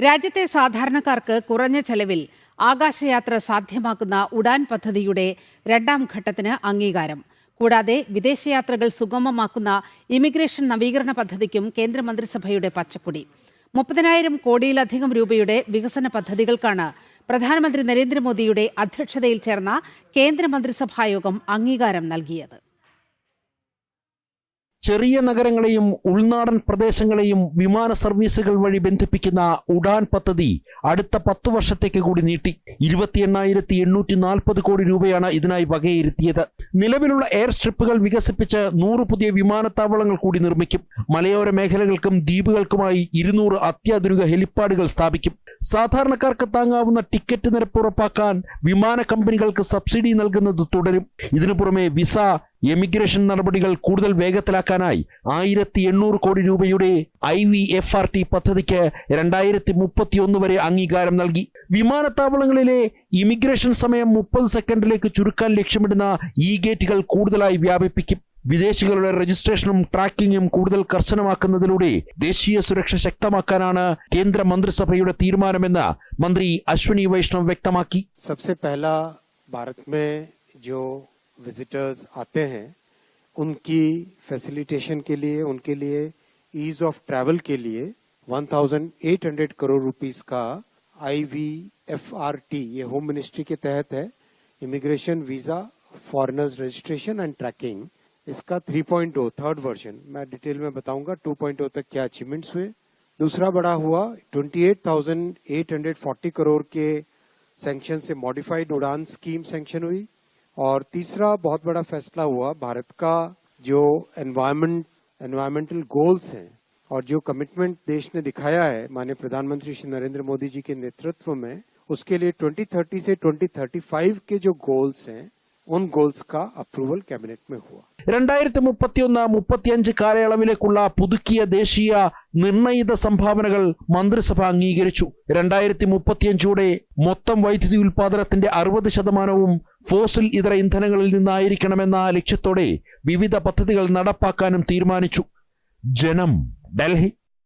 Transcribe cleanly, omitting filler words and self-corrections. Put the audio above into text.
രാജ്യത്തെ സാധാരണക്കാർക്ക് കുറഞ്ഞ ചെലവിൽ ആകാശയാത്ര സാധ്യമാക്കുന്ന ഉഡാൻ പദ്ധതിയുടെ രണ്ടാം ഘട്ടത്തിന് അംഗീകാരം. കൂടാതെ വിദേശയാത്രകൾ സുഗമമാക്കുന്ന ഇമിഗ്രേഷൻ നവീകരണ പദ്ധതിക്കും കേന്ദ്രമന്ത്രിസഭയുടെ പച്ചക്കൊടി. 30,000 കോടിയിലധികം രൂപയുടെ വികസന പദ്ധതികൾക്കാണ് പ്രധാനമന്ത്രി നരേന്ദ്രമോദിയുടെ അധ്യക്ഷതയിൽ ചേർന്ന കേന്ദ്രമന്ത്രിസഭായോഗം അംഗീകാരം നൽകിയത്. ചെറിയ നഗരങ്ങളെയും ഉൾനാടൻ പ്രദേശങ്ങളെയും വിമാന സർവീസുകൾ വഴി ബന്ധിപ്പിക്കുന്ന ഉഡാൻ പദ്ധതി അടുത്ത 10 വർഷത്തേക്ക് കൂടി നീട്ടി. 28,840 കോടി രൂപയാണ് ഇതിനായി വകയിരുത്തിയത്. നിലവിലുള്ള എയർ സ്ട്രിപ്പുകൾ വികസിപ്പിച്ച് 100 പുതിയ വിമാനത്താവളങ്ങൾ കൂടി നിർമ്മിക്കും. മലയോര മേഖലകൾക്കും ദ്വീപുകൾക്കുമായി 200 അത്യാധുനിക ഹെലിപ്പാഡുകൾ സ്ഥാപിക്കും. സാധാരണക്കാർക്ക് താങ്ങാവുന്ന ടിക്കറ്റ് നിരക്ക് ഉറപ്പാക്കാൻ വിമാന കമ്പനികൾക്ക് സബ്സിഡി നൽകുന്നത് തുടരും. ഇതിനു പുറമെ വിസ, എമിഗ്രേഷൻ നടപടികൾ കൂടുതൽ വേഗത്തിലാക്കാനായി 1,800 കോടി രൂപയുടെ IVFRT പദ്ധതിക്ക് 2031 വരെ അംഗീകാരം നൽകി. വിമാനത്താവളങ്ങളിലെ ഇമിഗ്രേഷൻ സമയം 30 സെക്കൻഡിലേക്ക് ചുരുക്കാൻ ലക്ഷ്യമിടുന്ന ഗേറ്റുകൾ കൂടുതലായി വ്യാപിപ്പിക്കും. വിദേശികളുടെ രജിസ്ട്രേഷനും ട്രാക്കിംഗും കൂടുതൽ കർശനമാക്കുന്നതിലൂടെ ദേശീയ സുരക്ഷ ശക്തമാക്കാനാണ് കേന്ദ്ര മന്ത്രിസഭയുടെ തീരുമാനമെന്ന് മന്ത്രി അശ്വിനി വൈഷ്ണവ് വ്യക്തമാക്കി. सबसे पहला भारत में जो विजिटर्स आते हैं उनकी फैसिलिटेशन के लिए, उनके लिए ईज ऑफ ट्रैवल के लिए 1,800 करोड़ रुपीस का IVFRT, ये होम मिनिस्ट्री के तहत है, immigration, visa, foreigners registration and tracking, इसका 3.0 थर्ड वर्जन मैं डिटेल में बताऊंगा. 2.0 तक क्या अचीवमेंट्स हुए. दूसरा बड़ा हुआ 28,840 करोड़ के सैंक्शन से मॉडिफाइड उड़ान स्कीम सैंक्शन हुई. और तीसरा बहुत बड़ा फैसला हुआ, भारत का जो एनवायरमेंटल गोल्स हैं और जो कमिटमेंट देश ने दिखाया है माननीय प्रधानमंत्री श्री नरेंद्र मोदी जी के नेतृत्व में, उसके लिए 2030 से 2035 के जो गोल्स हैं उन गोल्स का अप्रूवल कैबिनेट में हुआ. 2031-35 കാലയളവിലേക്കുള്ള പുതുക്കിയ ദേശീയ നിർണയിത സംഭാവനകൾ മന്ത്രിസഭ അംഗീകരിച്ചു. 2035 മൊത്തം വൈദ്യുതി ഉൽപാദനത്തിന്റെ 60% ഫോസിൽ ഇതര ഇന്ധനങ്ങളിൽ നിന്നായിരിക്കണമെന്ന ലക്ഷ്യത്തോടെ വിവിധ പദ്ധതികൾ നടപ്പാക്കാനും തീരുമാനിച്ചു. ജനം, ഡൽഹി.